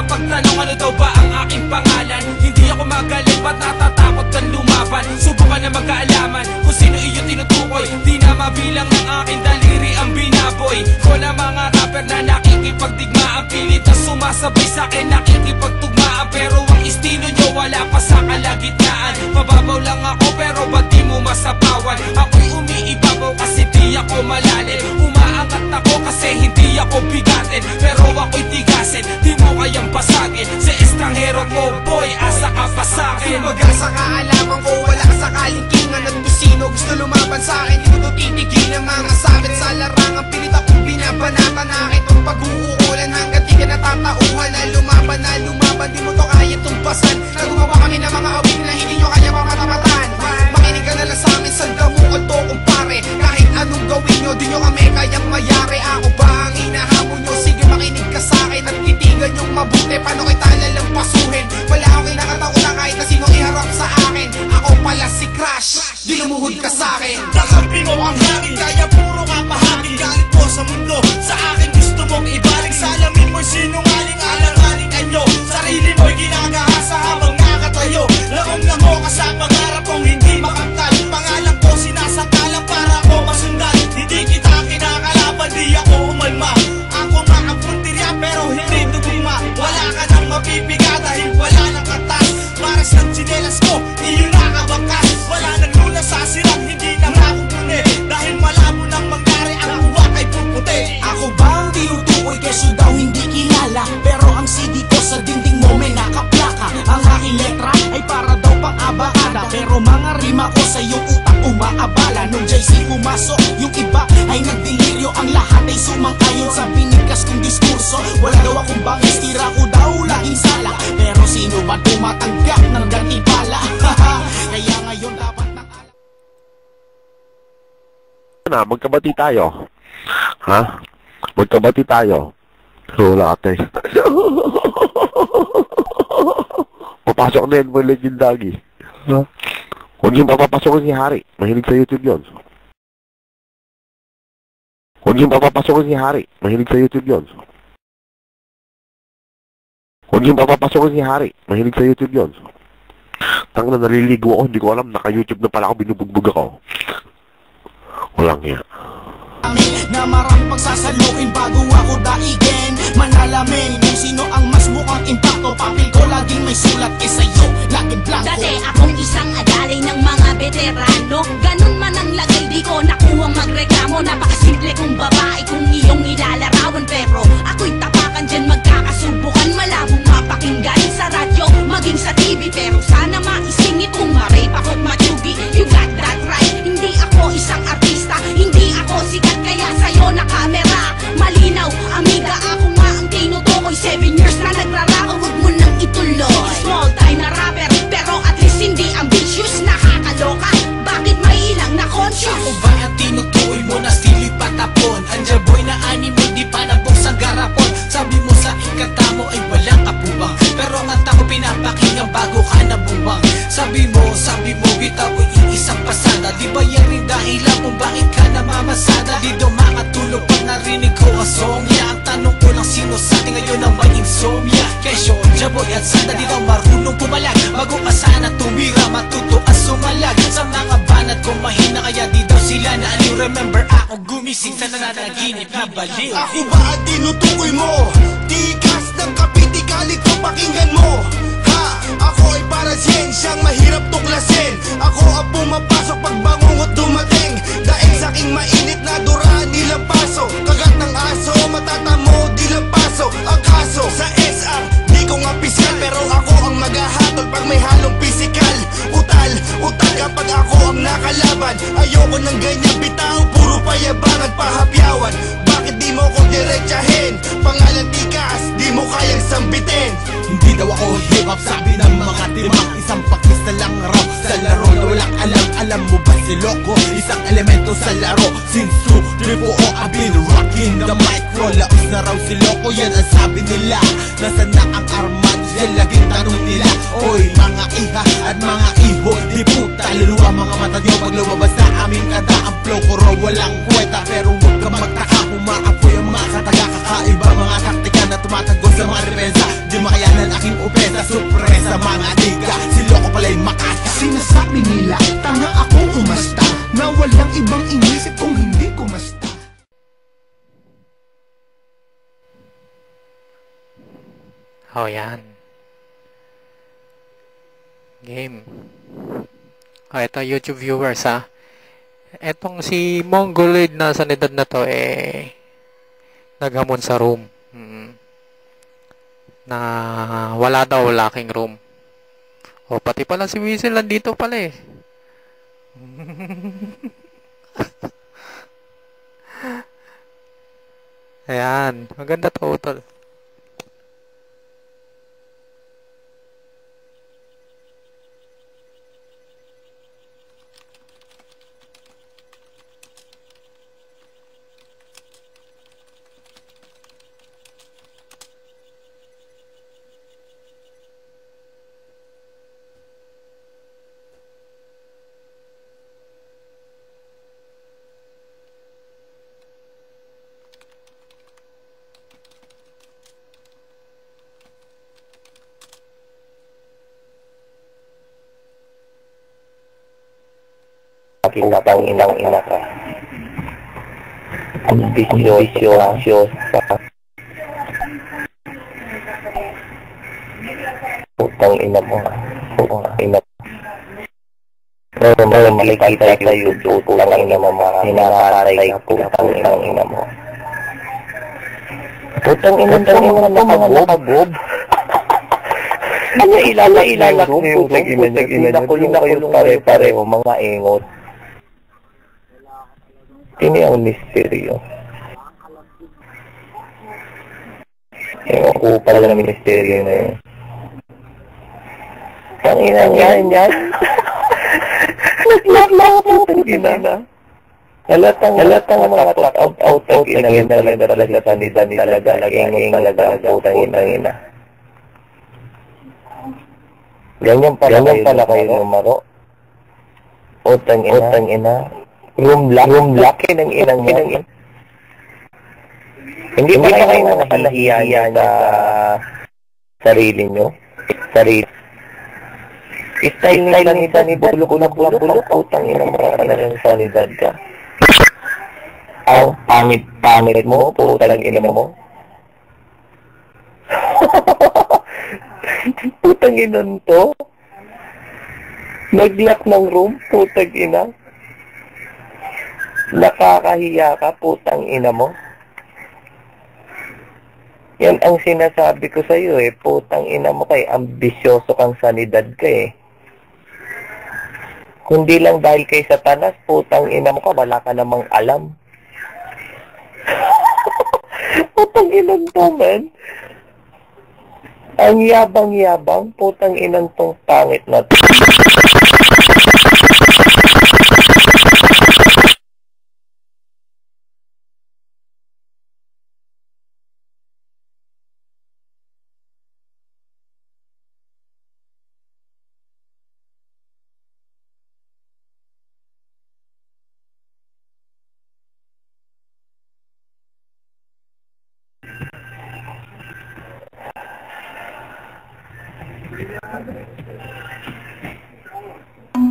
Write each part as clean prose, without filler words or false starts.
pagtanong ano daw ba ang aking pangalan. Hindi ako magaling, ba't natatakot kang lumaban? Subukan na magkaalaman kung sino iyo tinutukoy. Di na mabilang ng aking daliri ang binaboy ko na mga rapper na nakikipagdigmaan. Pilit na sumasabay sa'kin, nakikipagtugmaan. Pero ang estilo nyo wala pa sa kalagitnaan. Mababaw lang ako pero ba't di mo masapawan? Ako'y umiibabaw kasi di ako malalim. Umaangat ako kasi hindi ako bigatin. Pero ako'y tigasin, di mo kayang pasagin. Sa estranghero ko boy, asa ka pa sa'kin. Mag-asa ka, alaman ko wala ka sa kalingkingan. At kung sino gusto lumaban sa'kin, di ko to titigil ang mga sabit sa larangan. Pilit akong binabanatan na itong pag-uulan. Hanggang di ka natatauhan na lumaban, di mo to kaya tumbasan. Nagumawa kami ng mga awit na hindi nyo kaya mamatapatan. Makinig ka na lang sa'min, sanda mo alto kumpare. Kahit anong gawin nyo, di nyo kami kayang mayari. Ako ba ang hinahamon nyo? Sige makinig ka sa'kin at titigan yung mabuti. Paano kita lalang pasuhin? Wala akong kinakataon na kahit na sino iharap sa akin. Ako pala si Crash, di lumuhod ka sa'kin. Nakampi mo ang hangin, kaya puro ka pahangin. Galit mo sa mundo, sa akin gusto mong ibalik. Salamin mo'y sinungaling, alang-aling anyo. Sarili mo'y ginagahasa habang nakatayo. Langong-lango ka sa pangarap kong hindi makaptal. Pangalan ko sinasakalan para ako masundan. Hindi kita kinakalaban, di ako umalma. Ako nga ang puntirya pero hindi tugma. Wala ka nang mapipiga dahil wala nang katas. Pares ng tsinelas ko, iyo nakabakas. Wala nang lunas sa sirang, hindi na makukuni. Dahil malabo nang mangyari, ang buwak ay puputi. Ako ba ang tinutukoy keso daw hindi kilala? Pero ang CD ko sa dingding mo may nakaplaka. Ang aking letra ay para daw pang abakada. Pero mga rima ko sa iyong utak umaabala. Nung JC pumasok, yung iba ay nagdeliryo. Ang lahat ay sumang-ayon sa binigkas kong diskurso. Wala daw akong bangis, tira ko daw laging sala. Pero sino ba tumatanggap ng gantimpala? Kaya ngayon dapat na magkabati tayo. Ha? Magkabati tayo. Wala ate. Papasok na yun mo legendary. Ha? Huwag yung papapasok si Hari. Mahilig sa YouTube yun. Huwag yung papapasok si Hari. Mahilig sa YouTube yun. Huwag yung papapasok si Hari. Mahilig sa YouTube yun. Tang na naliligo ako. Hindi ko alam. Naka-YouTube na pala ako. Binubugbog ako. Walang yan. Na maraming pagsasalukin bago ako daigin. Manalamin kung sino ang mas mukhang impacto. Papel ko laging may sulat kesa iyo, laging blanco. Dati akong isang adalay ng mga veterano. Ganun man ang lagay, di ko nakuhang magreklamo. Napakasimple kong babae kung iyong ilalarawan. Pero ako'y tapakan dyan, magkakasubukan. Malabong mapakinggan sa radyo, maging sa TV. Pero sana maisingit kung ma-rape ako't matsugi. You got that right, hindi ako isang artista. Hindi ako sikat kaya sa'yo na kamera. Malinaw, amiga, ako nga ang tinutukoy. 7 years na nagrarako, huwag mo nang ituloy. Small time na rapper, pero at least hindi ambitious. Nakakaloka, bakit may ilang na conscious? Ako ba ang tinutukoy mo na silip patapon? Andiyan boy na anime, di pa nabuksang garapon. Sabi mo sa ikata mo ay walang kapubang. Pero ang kanta ko pinapakinggan bago ka nabuwang. Sabi mo, bitaw ko iisang pasada. Di ba yan rin dahilan kung bakit ka namamasada? Di daw makatulog pag narinig ko ang songya. Ang tanong ko lang sino sa atin ngayon ang may insomnia. Kesyo, Jaboy at Santa di daw marunong pumalag. Bago ka sana tumira, matuto at sumalag. Sa mga banat ko mahina kaya di daw sila na aliw. Remember ako gumising sa nananaginip na baliw. Ako ba ang tinutukoy mo? Tikas ng kapitikali ko pakinggan mo. Ha? Ako ay para siyensyang mahirap tuklasin. Ako ang pumapasok pag bangungot dumating. Dahil sa aking mainit na duraan nilang paso. Kagat ng aso, matatamo dilang paso. Ang kaso sa SR, di ko nga pisikal. Pero ako ang maghahatol pag may halong pisikal. Utal kapag ako ang nakalaban. Ayoko ng ganyan bitaw, puro payabang at pahapyawan. Bakit di mo ko diretsahin? Pangalan tikas, di mo kayang sambitin. Hindi daw ako hip-hop, sabi ng mga timang. Isang pakis na lang raw sa laro na walang alam. Alam mo ba si Loco? Isang elemento sa laro. Since 2-3-4, I've been rocking the micro. Laos na raw si Loco, yan ang sabi nila. Nasaan na ang armado? Yan laging tanong nila. Oy mga iha at mga iho, di puta luluwa mga mata niyo pag lumabas na aming kanta. Ang flow ko raw walang kweta. Pero huwag ka magtaka, umaapoy ang mga kataga. Kakaiba mga taktika na tumatagos sa mga depensa. Di makaya Oh, yan. Game. Oh, ito YouTube viewers ha. Etong si Mongoloid na sanidad na to naghamon sa room. Na wala daw lacking room. O pati pala si Weasel nandito pala eh. Ayan, maganda to tol. Putang inang ina ka. Ambisyoso ka. Putang ina mo. Putang ina mo. Pero makikita sa YouTube, putang ina mo mga hinakaray ka, putang inang ina mo. Putang ina mo mga nakagob. Ano ilalak mo yung putang ina nyo, pare-pareho mga ingot. Ini ang misteryo. Ewan ko pala ng misteryo na yun. Ang inang yan. Naglaklak po ang ina. Halatang mga out inang talaga sanidad talaga. Ingot talaga ang putang ina. Ganyan pala kayo numero. Utang ina. Room lock ng inang yan. Hindi pa kayo nakapanahiya sa sarili nyo. Style lang ito ni bulok, utang ina mo ka na rin sanidad ka. Ang pangit mo, putang ina mo. Putang ina to. Nag-lock ng room, putang ina. Nakakahiya ka, putang ina mo. Yan ang sinasabi ko sa iyo putang ina mo kay ambisyoso kang sanidad ka Kundi lang dahil kay Satanas, putang ina mo ka, wala ka namang alam. Putang inang to, man. Ang yabang-yabang, putang inang tong pangit na to.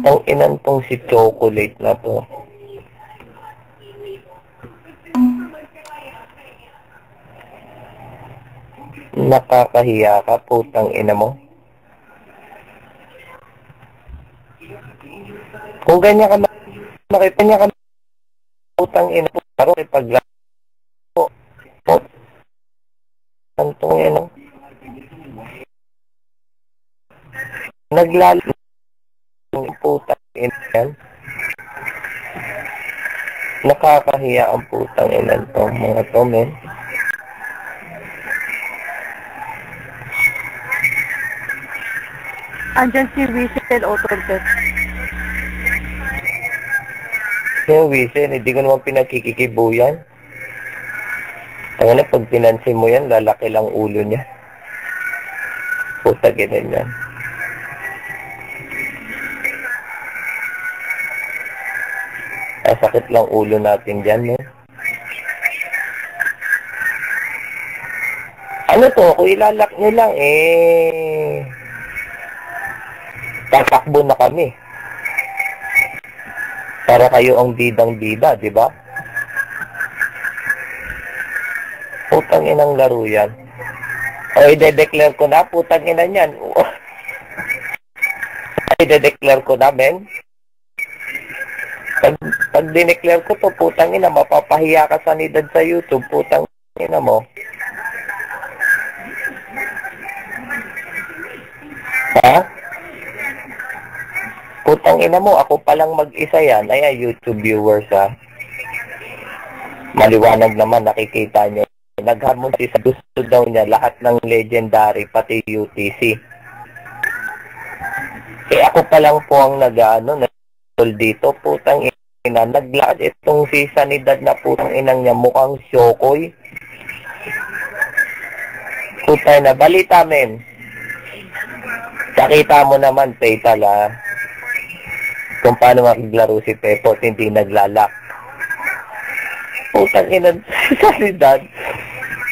Ang inan tong si Chocolate na to. Nakakahiya ka, putang ina mo. Kung ganyan ka makipanya ka, putang ina mo, paro ipaglaro. Antong ina. Naglalo ng putang ina yan. Nakakahiya ang putang ina to, mga to, men. Andyan si Weasel Autobet. Yung Weasel, hindi ko naman pinagkikikibo yan. Ang na, pag pinansin mo yan, lalaki lang ulo niya. Puta, ganyan yan. Sakit lang ulo natin dyan, eh. Ano to? Kung ilalak nyo lang, tatakbo na kami. Para kayo ang bidang-bida, di ba? Putang inang laro yan. O, ide-declare ko na, putang ina niyan. Ide-declare ko na, men. Pag dineclare ko to, putang ina, mapapahiya ka sa nidad sa YouTube, putang ina mo. Ha? Putang ina mo, ako palang mag-isa yan. Ayan, YouTube viewers, ha. Maliwanag naman, nakikita nyo. Naghamon sa gusto daw niya lahat ng legendary, pati UTC. Ako pa lang po ang nag-tol dito, putang ina. Naglakad itong si Sanidad na putang inang niya, mukhang Shokoy. Putang na, balita, men. Nakita mo naman, Petal, ha, kung paano makiglaro si Pepot, hindi naglalak. Putang ina, si Sanidad,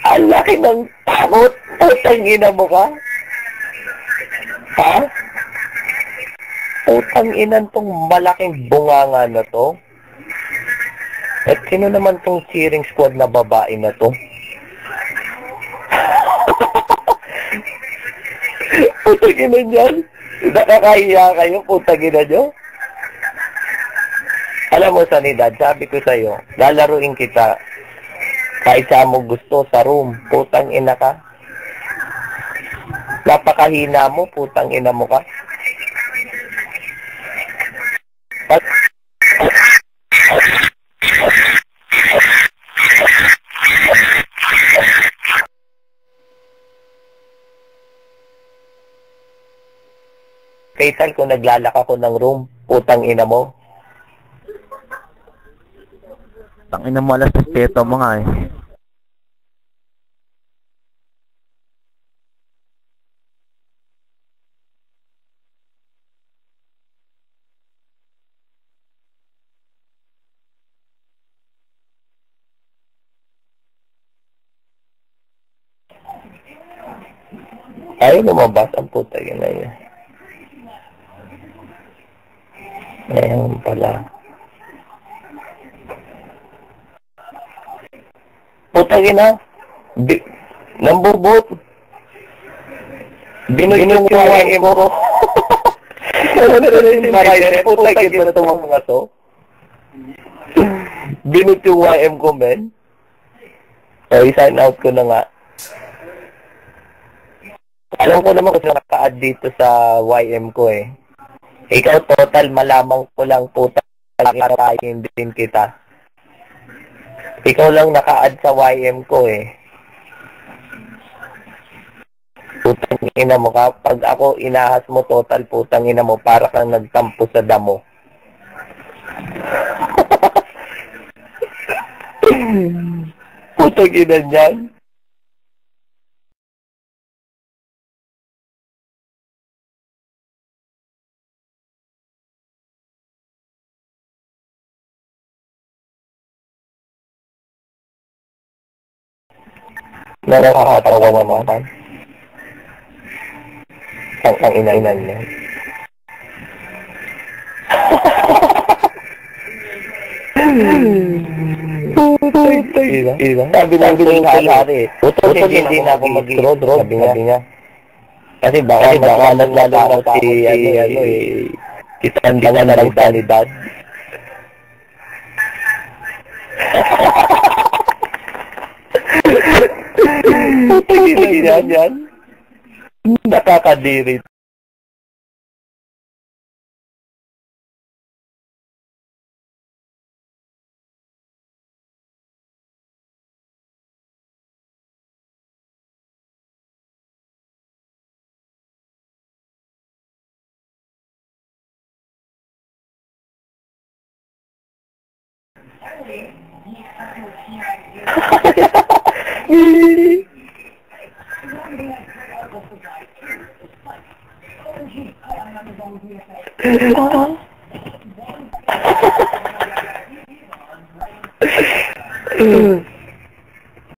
ang laki ng takot. Putang ina mo ka? Ha? Putang ina tong malaking bunganga na to. At sino naman tong cheering squad na babae na to? Putang ina niyan. Nakakahiya kayo, putang ina nyo. Alam mo, Sanidad, sabi ko sa'yo, lalaruin kita kahit saan mo gusto sa room. Putang ina ka. Napakahina mo, putang ina mo ka. Kaitan kung naglalak ako ng room, putang ina mo. Tangina mo, alas respeto mo nga eh. Ayaw lumabas ang putang ina niya. Ayan pala. Putang ina. Nambubot. Binut yung YM ko. Putang ina itong mga to. Binut yung YM ko, men. O, i-sign out ko na nga. Alam ko naman kung naka-add dito sa YM ko eh. Ikaw total, malamang ko lang puta. Nakakain din kita. Ikaw lang naka-add sa YM ko eh. Putang ina mo ka. Pag ako inahas mo total, putang ina mo, para kang nagtampo sa damo. Putang ina niyan. Nakakatawa naman. Ang ina-inan niya. Sabi ng pinakasari, Utol hindi na ako mag-draw, sabi niya. Kasi baka naglalaro si Kitanda na lang Sanidad. Putang yan. Nakakadiri.